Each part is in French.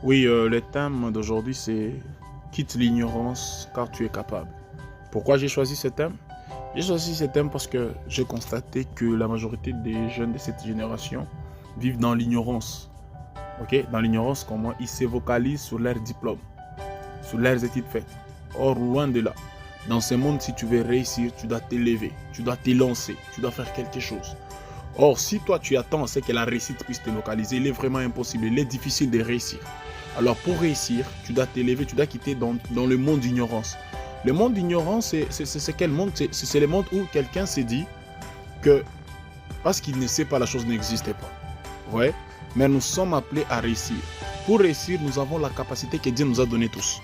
Oui, le thème d'aujourd'hui, c'est quitte l'ignorance car tu es capable. Pourquoi j'ai choisi ce thème? J'ai choisi ce thème parce que j'ai constaté que la majorité des jeunes de cette génération vivent dans l'ignorance. Ok? Dans l'ignorance, comment ils se vocalisent sur leurs diplômes, sur leurs études faites. Or, loin de là, dans ce monde, si tu veux réussir, tu dois t'élever, tu dois t'élancer, tu dois faire quelque chose. Or, si toi tu attends à ce que la réussite puisse te localiser, il est vraiment impossible, il est difficile de réussir. Alors pour réussir, tu dois t'élever, tu dois quitter dans le monde d'ignorance. Le monde d'ignorance, c'est quel monde? C'est le monde où quelqu'un s'est dit que parce qu'il ne sait pas, la chose n'existait pas. Ouais. Mais nous sommes appelés à réussir. Pour réussir, nous avons la capacité que Dieu nous a donnée tous.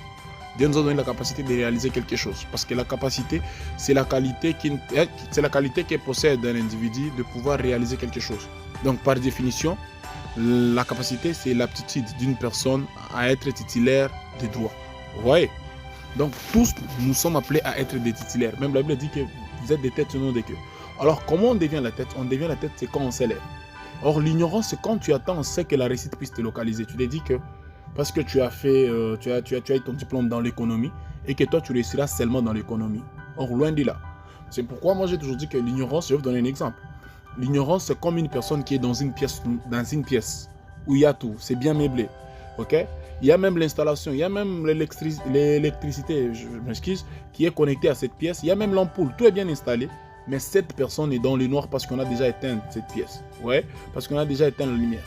Dieu nous a donné la capacité de réaliser quelque chose. Parce que la capacité, c'est la qualité que possède un individu de pouvoir réaliser quelque chose. Donc par définition, la capacité, c'est l'aptitude d'une personne à être titulaire des droits. Vous voyez? Donc tous, nous sommes appelés à être des titulaires. Même la Bible dit que vous êtes des têtes au nom des queues. Alors comment on devient la tête? On devient la tête, c'est quand on s'élève. Or l'ignorance, c'est quand tu attends, on sait que la réussite puisse te localiser. Tu te dis que parce que tu as fait, tu as eu ton diplôme dans l'économie et que toi tu réussiras seulement dans l'économie. Or loin de là. C'est pourquoi moi j'ai toujours dit que l'ignorance, je vais vous donner un exemple. L'ignorance, c'est comme une personne qui est dans une pièce où il y a tout, c'est bien meublé. Ok? Il y a même l'installation, il y a même l'électricité, je m'excuse, qui est connectée à cette pièce. Il y a même l'ampoule, tout est bien installé. Mais cette personne est dans le noir parce qu'on a déjà éteint cette pièce. Ouais, parce qu'on a déjà éteint la lumière.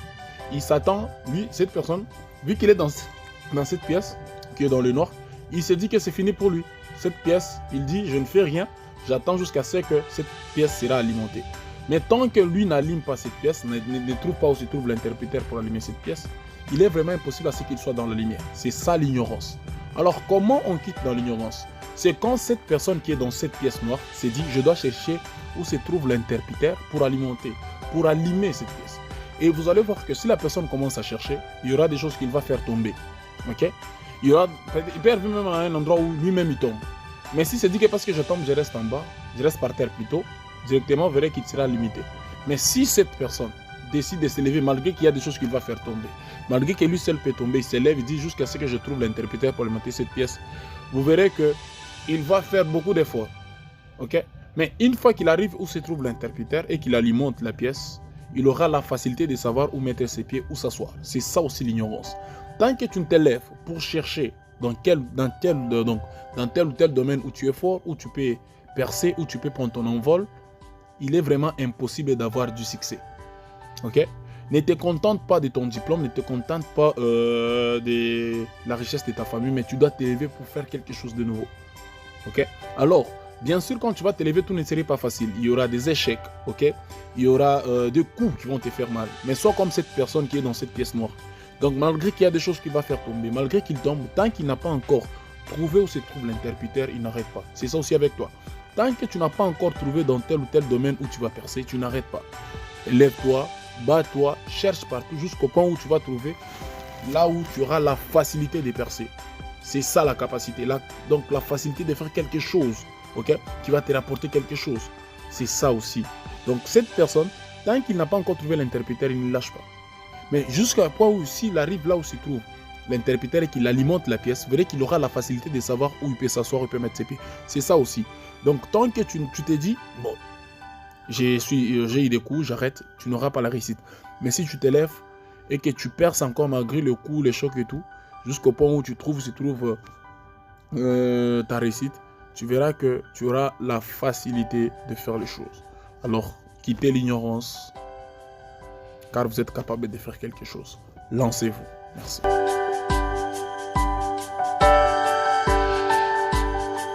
Il s'attend, lui, cette personne, vu qu'il est dans cette pièce, qui est dans le noir, il se dit que c'est fini pour lui. Cette pièce, il dit, je ne fais rien, j'attends jusqu'à ce que cette pièce sera alimentée. Mais tant que lui n'allume pas cette pièce, ne trouve pas où se trouve l'interpréteur pour allumer cette pièce, il est vraiment impossible à ce qu'il soit dans la lumière. C'est ça l'ignorance. Alors comment on quitte dans l'ignorance? C'est quand cette personne qui est dans cette pièce noire s'est dit, je dois chercher où se trouve l'interpréteur pour alimenter, pour allumer cette pièce. Et vous allez voir que si la personne commence à chercher, il y aura des choses qu'il va faire tomber. Ok? Il peut arriver même à un endroit où lui-même il tombe. Mais si c'est dit que parce que je tombe, je reste en bas, je reste par terre plutôt, directement, vous verrez qu'il sera limité. Mais si cette personne décide de s'élever, malgré qu'il y a des choses qu'il va faire tomber, malgré que lui seul peut tomber, il s'élève, il dit jusqu'à ce que je trouve l'interpréteur pour alimenter cette pièce, vous verrez qu'il va faire beaucoup d'efforts. Ok? Mais une fois qu'il arrive où se trouve l'interpréteur et qu'il alimente la pièce, il aura la facilité de savoir où mettre ses pieds, où s'asseoir. C'est ça aussi l'ignorance. Tant que tu ne t'élèves pour chercher dans tel ou tel domaine où tu es fort, où tu peux percer, où tu peux prendre ton envol, il est vraiment impossible d'avoir du succès. Ok? Ne te contente pas de ton diplôme, ne te contente pas de la richesse de ta famille, mais tu dois t'élever pour faire quelque chose de nouveau. Ok? Alors, bien sûr, quand tu vas t'élever, tout ne sera pas facile. Il y aura des échecs, ok? Il y aura des coups qui vont te faire mal. Mais sois comme cette personne qui est dans cette pièce noire. Donc, malgré qu'il y a des choses qu'il va faire tomber, malgré qu'il tombe, tant qu'il n'a pas encore trouvé où se trouve l'interpréteur, il n'arrête pas. C'est ça aussi avec toi. Tant que tu n'as pas encore trouvé dans tel ou tel domaine où tu vas percer, tu n'arrêtes pas. Lève-toi, bats-toi, cherche partout jusqu'au point où tu vas trouver là où tu auras la facilité de percer. C'est ça la capacité, donc la facilité de faire quelque chose, ok, qui va te rapporter quelque chose. C'est ça aussi. Donc cette personne, tant qu'il n'a pas encore trouvé l'interpréteur, il ne lâche pas. Mais jusqu'à point où s'il arrive là où se trouve l'interpréteur et qu'il alimente la pièce, vous verrez qu'il aura la facilité de savoir où il peut s'asseoir, où il peut mettre ses pieds. C'est ça aussi. Donc tant que tu te dis, bon, j'ai eu des coups, j'arrête, tu n'auras pas la réussite. Mais si tu t'élèves et que tu perces encore malgré le coup, les chocs et tout, jusqu'au point où se trouve ta réussite, tu verras que tu auras la facilité de faire les choses. Alors, quittez l'ignorance, car vous êtes capable de faire quelque chose. Lancez-vous. Merci.